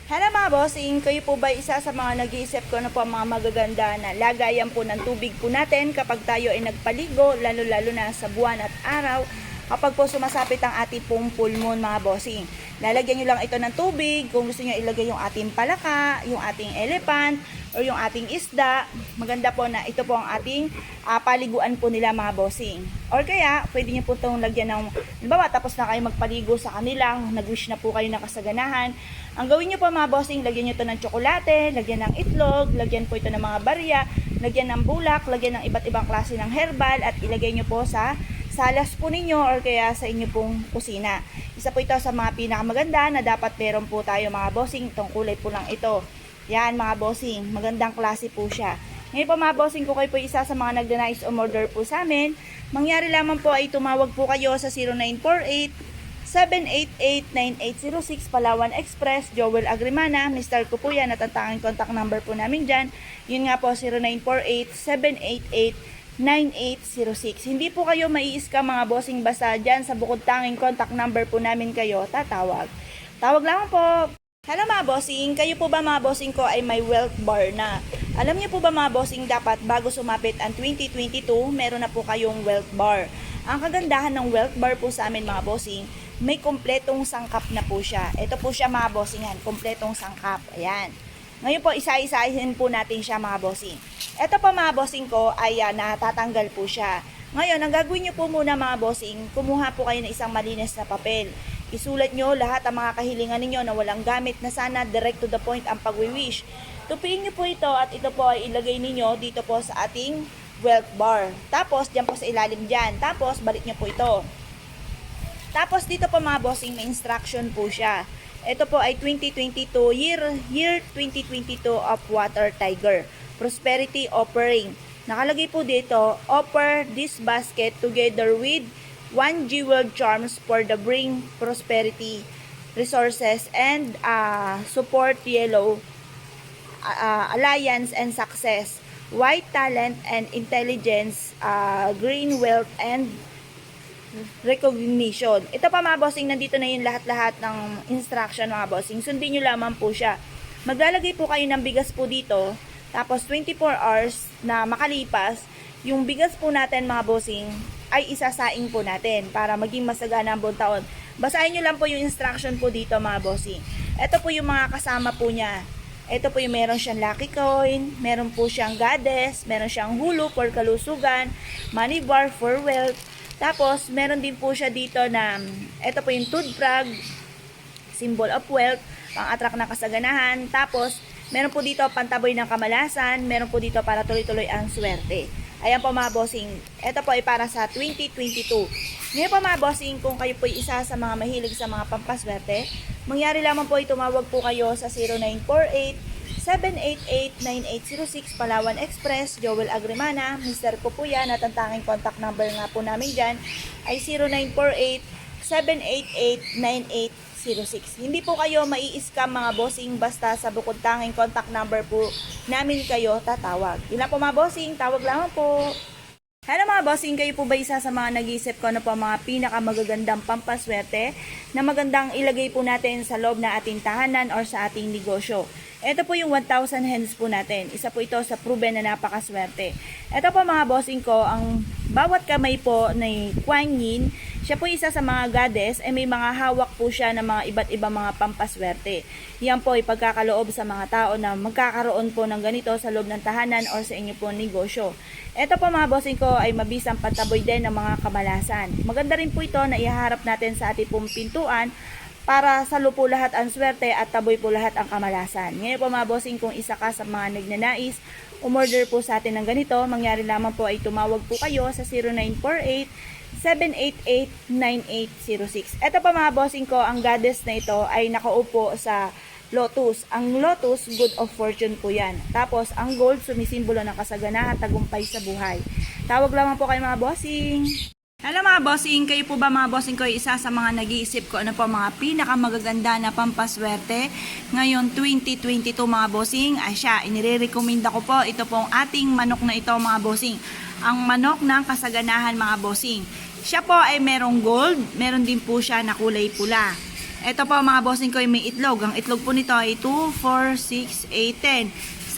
Hello mga bossing, kayo po ba isa sa mga nag-iisip ko na po mga magaganda na lagayan po ng tubig po natin kapag tayo ay nagpaligo, lalo-lalo na sa buwan at araw, kapag po sumasapit ang ating pong full moon mga bossing. Lalagyan nyo lang ito ng tubig, kung gusto nyo ilagay yung ating palaka, yung ating elephant, o yung ating isda, maganda po na ito po ang ating paliguan po nila mga bossing. Or kaya, pwede nyo po itong lagyan ng, halimbawa, tapos na kayo magpaligo sa kanilang, nag-wish na po kayo ng kasaganahan. Ang gawin nyo po mga bossing, lagyan nyo ito ng tsokolate, lagyan ng itlog, lagyan po ito ng mga barya, lagyan ng bulak, lagyan ng iba't ibang klase ng herbal, at ilagay nyo po sa salas po ninyo or kaya sa inyo pong kusina. Isa po ito sa mga pinakamaganda na dapat meron po tayo mga bossing, itong kulay po lang ito. Yan mga bossing, magandang klase po siya. Ngayon po mga bossing, kung kayo po isa sa mga nagdanais umorder po sa amin, mangyari lamang po ay tumawag po kayo sa 0948-788-9806 Palawan Express, Joel Agrimana, Mr. ko po yan at ang tanging contact number po namin dyan. Yun nga po 0948-788-9806. Hindi po kayo mai-scam mga bossing basta dyan sa bukod tanging contact number po namin kayo tatawag. Tawag lang po. Hello mga bossing, kayo po ba mga bossing ko ay may wealth bar na? Alam niyo po ba mga bossing dapat bago sumapit ang 2022, meron na po kayong wealth bar. Ang kagandahan ng wealth bar po sa amin mga bossing, may kompletong sangkap na po siya. Ito po siya mga bossing yan, kompletong sangkap. Ayan. Ngayon po isa-isahin po natin siya mga bossing. Ito po mga bossing ko ay natatanggal po siya. Ngayon, ang gagawin nyo po muna mga bossing, kumuha po kayo ng isang malinis na papel. Isulat nyo lahat ang mga kahilingan ninyo na walang gamit na sana direct to the point ang pag-wish. Tupiin nyo po ito at ito po ay ilagay ninyo dito po sa ating wealth bar. Tapos, dyan po sa ilalim dyan. Tapos, balik nyo po ito. Tapos, dito po mga bossing, may instruction po siya. Ito po ay 2022, year 2022 of Water Tiger. Prosperity Offering. Nakalagay po dito, offer this basket together with 1 jeweled charms for the bring prosperity, resources, and support yellow, alliance and success, white talent and intelligence, green wealth and recognition. Ito pa mga bossing, nandito na yung lahat-lahat ng instruction mga bossing. Sundin nyo lamang po siya. Maglalagay po kayo ng bigas po dito, tapos 24 hours na makalipas, yung bigas po natin mga bossing ay isasaing po natin para maging masagana ang buong taon. Basahin nyo lang po yung instruction po dito mga bossing. Ito po yung mga kasama po niya. Ito po yung meron siyang lucky coin, meron po siyang goddess, meron siyang hulu for kalusugan, money bar for wealth. Tapos meron din po siya dito na ito po yung tooth frog, symbol of wealth, pang-attract ng kasaganahan. Tapos meron po dito pantaboy ng kamalasan, meron po dito para tuloy-tuloy ang swerte. Ayan po mga bossing, ito po ay para sa 2022. Ngayon po mga bossing, kung kayo po ay isa sa mga mahilig sa mga pampaswerte, mangyari lamang po ay tumawag po kayo sa 0948-788-9806 Palawan Express, Joel Agrimana, Mr. ko po yan at ang tanging contact number nga po namin dyan ay 0948-788-9806. Hindi po kayo mai-scam mga bossing basta sa bukod tanging contact number po namin kayo tatawag. Yun lang po mga bossing, tawag lamang po. Hello mga bossing, kayo po ba isa sa mga nag-iisip ko na po mga pinakamagagandang pampaswerte na magandang ilagay po natin sa loob na ating tahanan or sa ating negosyo? Ito po yung 1,000 hens po natin. Isa po ito sa proven na napakaswerte. Ito po mga bossing ko, ang bawat kamay po ni Kuan Yin, siya po isa sa mga goddess, ay may mga hawak po siya ng mga iba't ibang mga pampaswerte. Yan po ay pagkakaloob sa mga tao na magkakaroon po ng ganito sa loob ng tahanan or sa inyo po negosyo. Ito po mga bossing ko ay mabisang pataboy din ng mga kamalasan. Maganda rin po ito na ihaharap natin sa ating pong pintuan para salo po lahat ang swerte at taboy po lahat ang kamalasan. Ngayon po mga bossing, kung isa ka sa mga nagnanais, umorder po sa atin ng ganito, mangyari lamang po ay tumawag po kayo sa 0948-788-9806. Ito pa mga bossing ko, ang goddess na ito ay nakaupo sa lotus. Ang lotus, good of fortune po yan. Tapos, ang gold, sumisimbolo ng kasaganahan, tagumpay sa buhay. Tawag lamang po kayo mga bossing. Hello mga bossing, kayo po ba mga bossing ko isa sa mga nag-iisip ko ano po mga pinakamagaganda na pampaswerte ngayon 2022 mga bossing? Ay siya, inire-recommenda ko po ito pong ating manok na ito mga bossing. Ang manok ng kasaganahan mga bossing. Siya po ay merong gold, meron din po siya na kulay pula. Ito po mga bossing ko ay may itlog. Ang itlog po nito ay 2, 4, 6, 8, 10.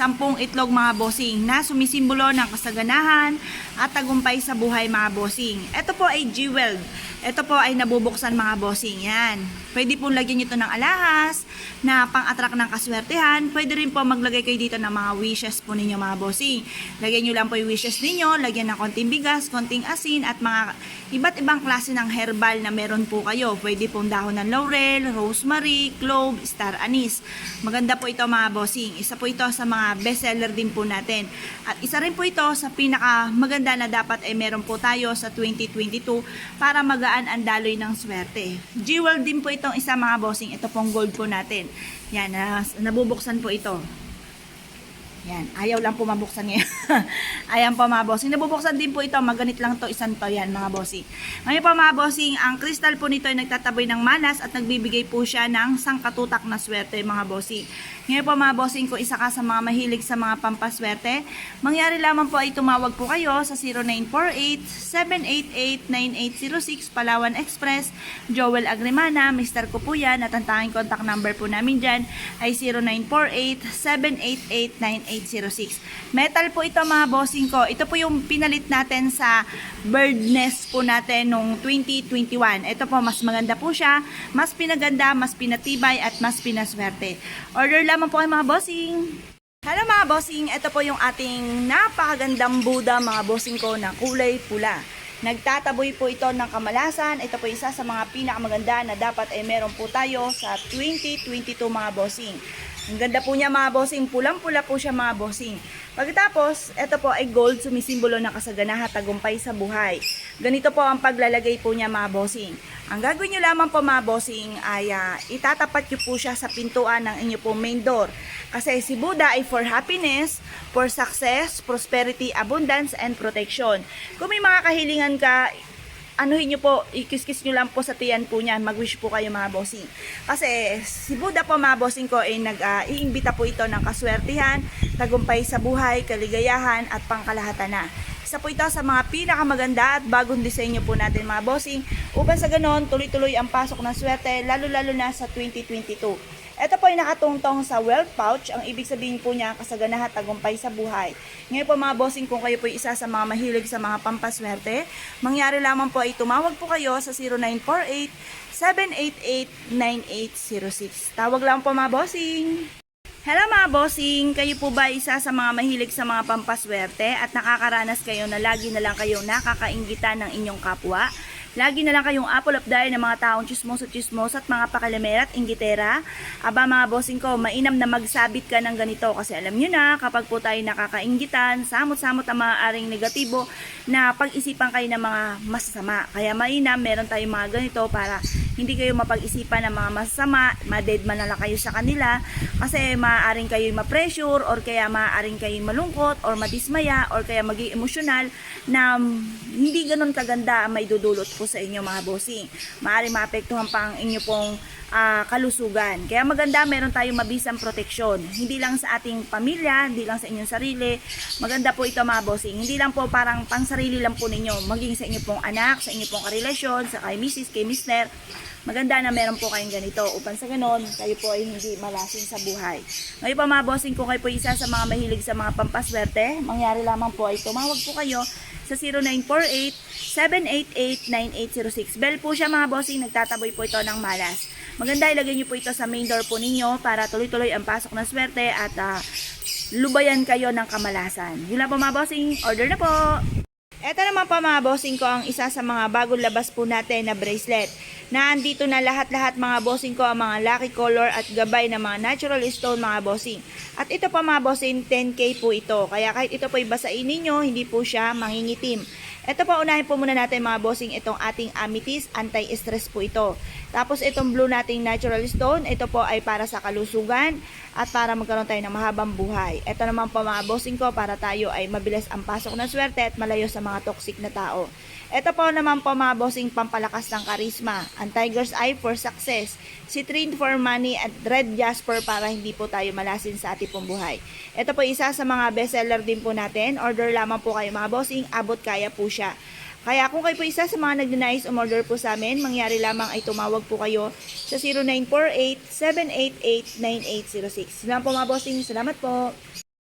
10 itlog mga bossing na sumisimbolo ng kasaganahan at tagumpay sa buhay mga bossing. Ito po ay jeweled. Ito po ay nabubuksan mga bossing. Yan. Pwede po lagyan nyo ito ng alahas na pang-attract ng kaswertehan. Pwede rin po maglagay kayo dito ng mga wishes po ninyo mga bossing. Lagyan nyo lang po yung wishes ninyo. Lagyan ng konting bigas, konting asin at mga iba't ibang klase ng herbal na meron po kayo. Pwede pong dahon ng laurel, rosemary, clove, star anise. Maganda po ito mga bossing. Isa po ito sa mga bestseller din po natin. At isa rin po ito sa pinaka maganda na dapat ay meron po tayo sa 2022 para magaan ang daloy ng swerte. Jewel din po itong isa mga bossing. Ito pong gold po natin. Yan, nabubuksan po ito. Yan, ayaw lang po mabuksan ngayon. Ayan po mga bossing. Nabubuksan din po ito. Maganit lang to isang to. Yan mga bossing. Ngayon po mga bossing, ang kristal po nito ay nagtataboy ng malas at nagbibigay po siya ng sangkatutak na swerte mga bossing. Ngayon po mga bossing, kung isa ka sa mga mahilig sa mga pampaswerte, mangyari lamang po ay tumawag po kayo sa 0948-788-9806 Palawan Express, Joel Agrimana, Mr. ko po yan, at ang tanging contact number po namin dyan ay 0948-788-9806. Metal po ito mga bossing ko. Ito po yung pinalit natin sa bird nest po natin nung 2021. Ito po, mas maganda po siya, mas pinaganda, mas pinatibay, at mas pinaswerte. Order lamang po kayo mga bossing. Hello mga bossing, ito po yung ating napakagandang Buddha mga bossing ko na kulay pula. Nagtataboy po ito ng kamalasan. Ito po isa sa mga pinakamaganda na dapat ay meron po tayo sa 2022 mga bossing. Ang ganda po niya mga bossing, pulang-pula po siya mga bossing. Pagkatapos, ito po ay gold, sumisimbolo ng kasaganahan, tagumpay sa buhay. Ganito po ang paglalagay po niya mga bossing. Ang gagawin nyo lamang po mga bossing ay itatapat nyo po siya sa pintuan ng inyo po main door. Kasi si Buddha ay for happiness, for success, prosperity, abundance, and protection. Kung may mga kahilingan ka, anuhin nyo po, ikis-kis nyo lang po sa tiyan po niyan, mag-wish po kayo mga bossing. Kasi si Buddha po mga bossing ko ay nag-iimbita po ito ng kaswertihan, tagumpay sa buhay, kaligayahan, at pangkalahatan na. Isa po ito sa mga pinakamaganda at bagong disenyo po natin mga bossing, upang sa ganon, tuloy-tuloy ang pasok ng swerte, lalo-lalo na sa 2022. Ito po ay nakatungtong sa wealth pouch. Ang ibig sabihin po niya, kasaganahan, tagumpay sa buhay. Ngayon po mga bossing, kung kayo po isa sa mga mahilig sa mga pampaswerte, mangyari lamang po ay tumawag po kayo sa 0948-788-9806. Tawag lang po mga bossing. Hello mga bossing, kayo po ba isa sa mga mahilig sa mga pampaswerte at nakakaranas kayo na lagi na lang kayo nakakainggitan ng inyong kapwa? Lagi na lang kayong apple of the eye ng mga taong chismoso at mga pakalamer at inggitera. Aba mga bossing ko, mainam na magsabit ka ng ganito kasi alam nyo na kapag po tayo nakakainggitan, samot-samot ang maaaring negatibo na pag-isipan kayo ng mga masasama. Kaya mainam, meron tayong mga ganito para hindi kayo mapag-isipan ng mga masasama, ma-deadman na lang kayo sa kanila kasi maaaring kayo ma-pressure or kaya maaaring kayo malungkot or madismaya or kaya maging emosyonal na hindi ganun kaganda ang may dudulot po sa inyo mga bossing. Maaaring maapektuhan pa ang inyo pong kalusugan. Kaya maganda meron tayong mabisang proteksyon. Hindi lang sa ating pamilya, hindi lang sa inyong sarili. Maganda po ito mga bossing. Hindi lang po parang pang sarili lang po ninyo. Maging sa inyo pong anak, sa inyo pong karelasyon, sa kay misis, kay mister. Maganda na meron po kayong ganito upang sa ganon, kayo po ay hindi malasing sa buhay. Ngayon pa mga bossing, kung kayo po isa sa mga mahilig sa mga pampaswerte, mangyari lamang po ay tumawag po kayo sa 0948-788-9806. Bell po siya mga bossing, nagtataboy po ito ng malas. Maganda ilagay niyo po ito sa main door po ninyo para tuloy-tuloy ang pasok ng swerte at lubayan kayo ng kamalasan. Yun lang po mga bossing, order na po! Ito naman po mga bossing ko ang isa sa mga bagong labas po natin na bracelet. Na andito na lahat-lahat mga bossing ko ang mga lucky color at gabay na mga natural stone mga bossing. At ito po mga bossing, 10K po ito. Kaya kahit ito po ibasain ninyo, hindi po siya mangingitim. Ito po, unahin po muna natin mga bossing itong ating amethyst, anti-stress po ito. Tapos itong blue nating natural stone, ito po ay para sa kalusugan at para magkaroon tayo ng mahabang buhay. Ito naman po mga bossing ko para tayo ay mabilis ang pasok ng swerte at malayo sa mga toxic na tao. Ito po naman po mga bossing pampalakas ng karisma, ang tiger's eye for success, citrine for money at red jasper para hindi po tayo malasin sa ating pong buhay. Ito po isa sa mga bestseller din po natin. Order lamang po kayo mga bossing, abot kaya po siya. Kaya kung kayo po isa sa mga nagnanais umorder po sa amin, mangyari lamang ay tumawag po kayo sa 0948-788-9806. Salamat po mga bossing, salamat po.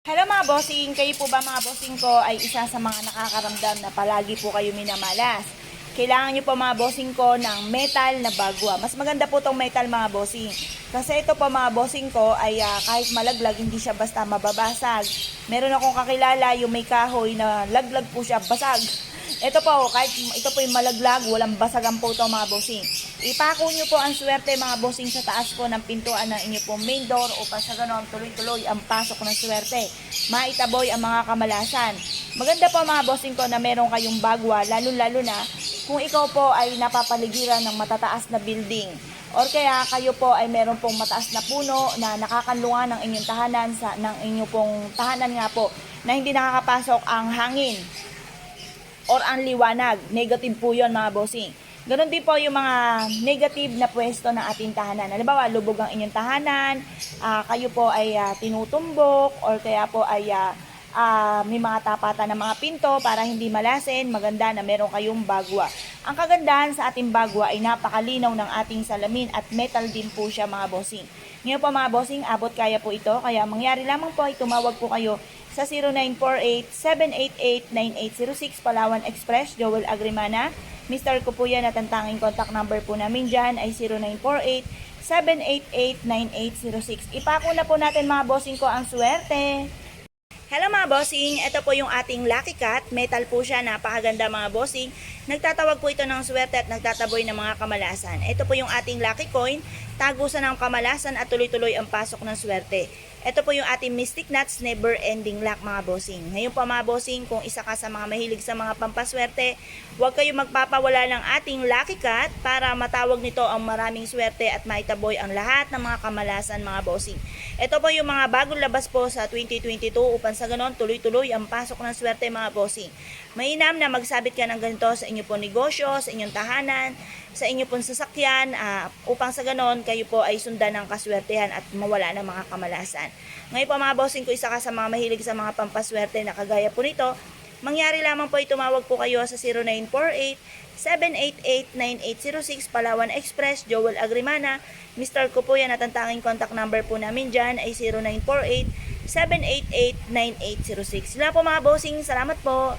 Hello mga bossing, kayo po ba mga bossing ko ay isa sa mga nakakaramdam na palagi po kayo minamalas? Kailangan nyo po mga bossing ko ng metal na bagwa. Mas maganda po tong metal mga bossing. Kasi ito po mga bossing ko ay kahit malaglag, hindi siya basta mababasag. Meron akong kakilala yung may kahoy na laglag po siya, basag. Ito po, kahit ito po yung malaglag, walang basagan po ito mga bossing. Ipako nyo po ang swerte mga bossing sa taas po ng pintuan ng inyo pong main door upang sa ganon tuloy-tuloy ang pasok ng swerte. Maitaboy ang mga kamalasan. Maganda po mga bossing ko na meron kayong bagwa, lalo-lalo na kung ikaw po ay napapaligiran ng matataas na building. Or kaya kayo po ay meron pong mataas na puno na nakakanlungan ng inyong tahanan, ng inyong pong tahanan nga po, na hindi nakakapasok ang hangin or ang liwanag. Negative po yun mga bossing. Ganon din po yung mga negative na pwesto ng ating tahanan. Halimbawa, lubog ang inyong tahanan, kayo po ay tinutumbok, or kaya po ay may mga tapatan ng mga pinto para hindi malasin. Maganda na meron kayong bagwa. Ang kagandahan sa ating bagwa ay napakalinaw ng ating salamin at metal din po siya mga bossing. Ngayon po mga bossing, abot kaya po ito. Kaya mangyari lamang po ay tumawag po kayo sa 0948-788-9806 Palawan Express, Joel Agrimana. Mr. ko po yan at ang tanging contact number po namin dyan ay 0948-788-9806. Ipako na po natin mga bossing ko ang swerte. Hello mga bossing, ito po yung ating Lucky Cat. Metal po siya, napakaganda mga bossing. Nagtatawag po ito ng swerte at nagtataboy ng mga kamalasan. Ito po yung ating Lucky Coin, tagusan ng kamalasan at tuloy-tuloy ang pasok ng swerte. Ito po yung ating Mystic Nuts, never ending luck mga bossing. Ngayon po mga bossing, kung isa ka sa mga mahilig sa mga pampaswerte, huwag kayo magpapawala ng ating Lucky Cat para matawag nito ang maraming swerte at maitaboy ang lahat ng mga kamalasan mga bossing. Ito po yung mga bagong labas po sa 2022 upang sa ganon tuloy-tuloy ang pasok ng swerte mga bossing. Mainam na magsabit ka ng ganito sa inyo pong negosyo, sa inyong tahanan, sa inyo pong sasakyan, upang sa ganon kayo po ay sundan ng kaswertehan at mawala ng mga kamalasan. Ngayon po mga bossing, ko isa ka sa mga mahilig sa mga pampaswerte na kagaya po nito, mangyari lamang po ay tumawag po kayo sa 0948-788-9806 Palawan Express, Joel Agrimana. Mr. ko po yan at ang tanging contact number po namin dyan ay 0948-788-9806. Sila po mga bossing, salamat po.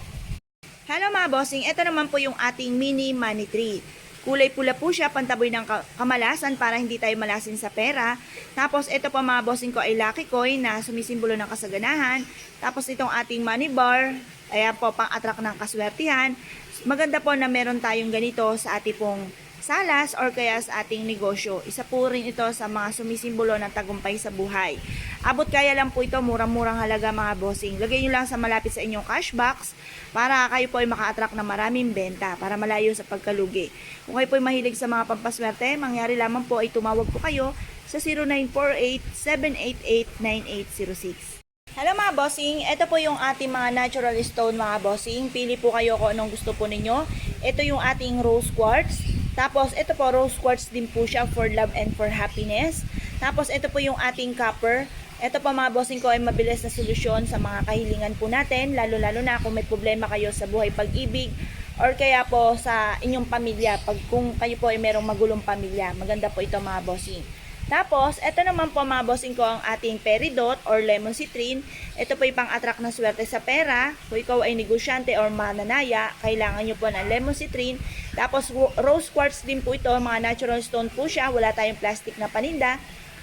Hello mga bossing, ito naman po yung ating mini money tree. Kulay pula po siya, pantaboy ng kamalasan para hindi tayo malasin sa pera. Tapos ito po mga bossing ko ay Lucky Coin na sumisimbolo ng kasaganahan. Tapos itong ating money bar, ayan po pang-attract ng kaswertihan. Maganda po na meron tayong ganito sa ating pong salas or kaya sa ating negosyo. Isa po rin ito sa mga sumisimbolo ng tagumpay sa buhay. Abot kaya lang po ito, murang-murang halaga mga bossing. Lagay nyo lang sa malapit sa inyong cash box para kayo po ay maka-attract ng maraming benta para malayo sa pagkalugi. Kung kayo po ay mahilig sa mga pampaswerte, mangyari lamang po ay tumawag po kayo sa 0948-788-9806. Hello mga bossing, ito po yung ating mga natural stone mga bossing. Pili po kayo kung anong gusto po ninyo. Ito yung ating rose quartz. Tapos ito po rose quartz din po siya for love and for happiness. Tapos ito po yung ating copper. Ito po mga bossing ko ay mabilis na solusyon sa mga kahilingan po natin. Lalo-lalo na kung may problema kayo sa buhay pag-ibig or kaya po sa inyong pamilya. Kung kayo po ay merong magulong pamilya, maganda po ito mga bossing. Tapos, ito naman po mga bossing ko ang ating peridot or lemon citrine. Ito po yung pang-attract na swerte sa pera. Kung ikaw ay negosyante or mananaya, kailangan nyo po ng lemon citrine. Tapos, rose quartz din po ito. Mga natural stone po siya. Wala tayong plastic na paninda.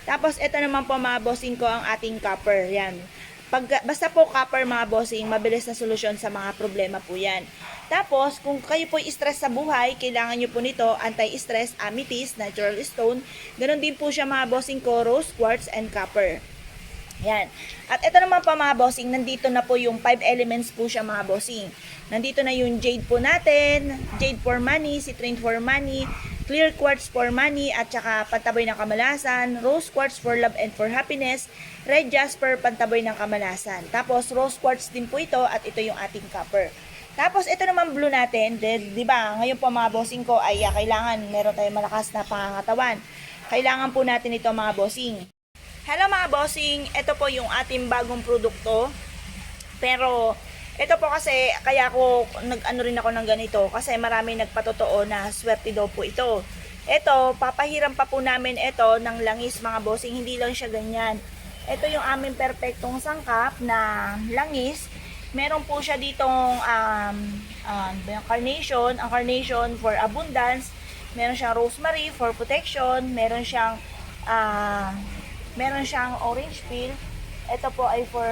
Tapos, ito naman po mga bossing ko ang ating copper. Yan. Basta po copper mga bossing, mabilis na solusyon sa mga problema po yan. Tapos, kung kayo po stress sa buhay, kailangan nyo po nito, anti-stress, amethyst, natural stone. Ganon din po siya mga bossing ko, rose quartz and copper. Yan. At ito naman po mga bossing, nandito na po yung 5 elements po siya mga bossing. Nandito na yung jade po natin, jade for money, citrine for money, clear quartz for money, at saka pantaboy ng kamalasan, rose quartz for love and for happiness, red jasper, pantaboy ng kamalasan. Tapos rose quartz din po ito at ito yung ating copper. Tapos ito naman blue natin, di ba? Ngayon po mga bossing ko ay kailangan meron tayong malakas na pangangatawan. Kailangan po natin ito mga bossing. Hello mga bossing, ito po yung ating bagong produkto. Pero Ito po kasi, kaya ako, nag-ano rin ako ng ganito, kasi marami nagpatotoo na swerte daw po ito. Ito, papahiram pa po namin ito ng langis mga bossing, hindi lang siya ganyan. Ito yung aming perfectong sangkap na langis. Meron po siya ditong carnation, ang carnation for abundance. Meron siyang rosemary for protection. Meron siyang orange peel. Ito po ay for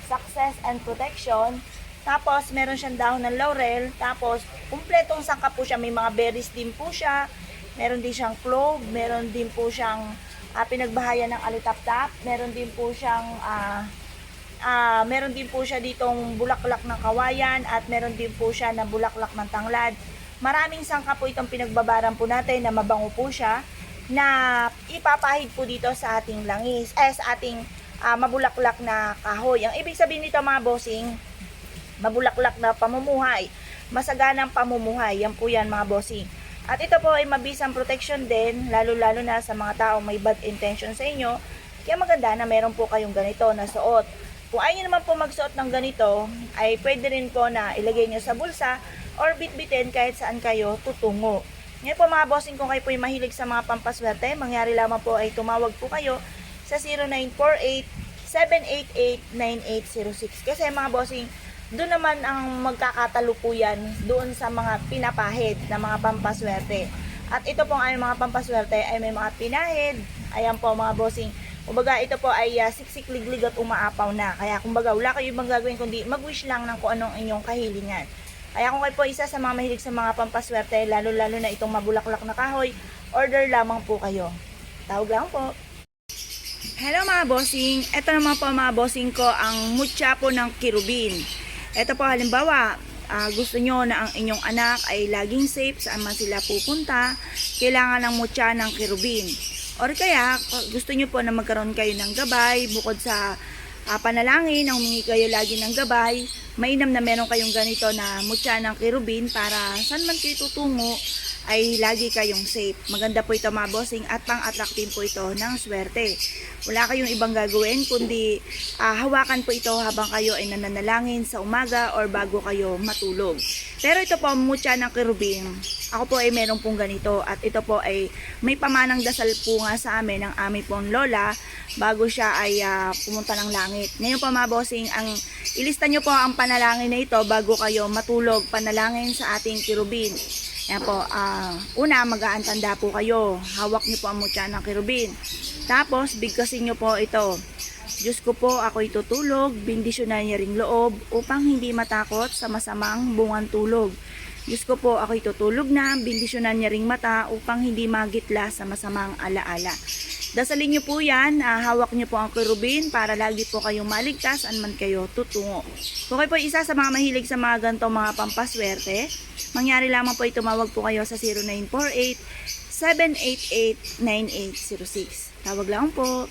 success and protection. Tapos, meron siyang dahon ng laurel. Tapos, kumpletong sangkap po siya. May mga berries din po siya. Meron din siyang clove. Meron din po siyang pinagbahayan ng alitap-tap. Meron din po siya ditong bulaklak ng kawayan at meron din po siya na bulaklak ng tanglad. Maraming sangkap po itong pinagbabaran po natin na mabango po siya na ipapahid po dito sa ating langis, sa ating mabulaklak na kahoy. Ang ibig sabihin nito mga bossing, mabulaklak na pamumuhay, masaganang pamumuhay, yan po yan mga bossing. At ito po ay mabisang protection din, lalo-lalo na sa mga taong may bad intention sa inyo. Kaya maganda na meron po kayong ganito na suot. Kung ayaw nyo naman po magsuot ng ganito, ay pwede rin po na ilagay nyo sa bulsa or bitbitin kahit saan kayo tutungo. Ngayon po mga bossing, kung kayo po ay mahilig sa mga pampaswerte, mangyari lamang po ay tumawag po kayo sa 0948-788-9806. Kasi mga bossing, doon naman ang magkakatalupuyan doon sa mga pinapahid na mga pampaswerte. At ito pong aming mga pampaswerte ay may mga pinahid. Ayan po mga bossing. Kumbaga ito po ay siksik-liglig at umaapaw na. Kaya kumbaga wala kayo ibang gagawin kundi mag-wish lang ng kung anong inyong kahilingan. Kaya kung kayo po isa sa mga mahilig sa mga pampaswerte, lalo-lalo na itong mabulaklak na kahoy, order lamang po kayo. Tawag lang po. Hello mga bossing. Ito naman po mga bossing ko ang mutya po ng kirubin. Ito po halimbawa, gusto nyo na ang inyong anak ay laging safe saan man sila pupunta, kailangan ng mutya ng kirubin. Or kaya, gusto nyo po na magkaroon kayo ng gabay, bukod sa panalangin, na humingi kayo lagi ng gabay, mainam na meron kayong ganito na mutya ng kirubin para saan man kayo tutungo, ay lagi kayong safe. Maganda po ito mga bossing at pang-attractive po ito ng swerte. Wala kayong ibang gagawin kundi hawakan po ito habang kayo ay nananalangin sa umaga or bago kayo matulog. Pero ito po, mutya ng kirubin, ako po ay meron pong ganito at ito po ay may pamanang dasal po nga sa amin ng aming pong lola bago siya ay pumunta ng langit. Ngayon po mga bossing, ilista nyo po ang panalangin na ito bago kayo matulog, panalangin sa ating kirubin. Yan po, una mag-aantanda po kayo, hawak nyo po ang mutya ng kirubin. Tapos bigkasin nyo po ito. Diyos ko po, ako'y tutulog, bindisyonan niya ring loob upang hindi matakot sa masamang bungang tulog. Diyos ko po, ako'y tutulog na, bindisyonan niya ring mata upang hindi magitla sa masamang alaala. Dasalin nyo po yan, hawak nyo po ang kirubin para lagi po kayong maligtas saan man kayo tutungo. Kung kayo po isa sa mga mahilig sa mga ganitong mga pampaswerte, mangyari lamang po tumawag po kayo sa 0948-788-9806. Tawag lang po.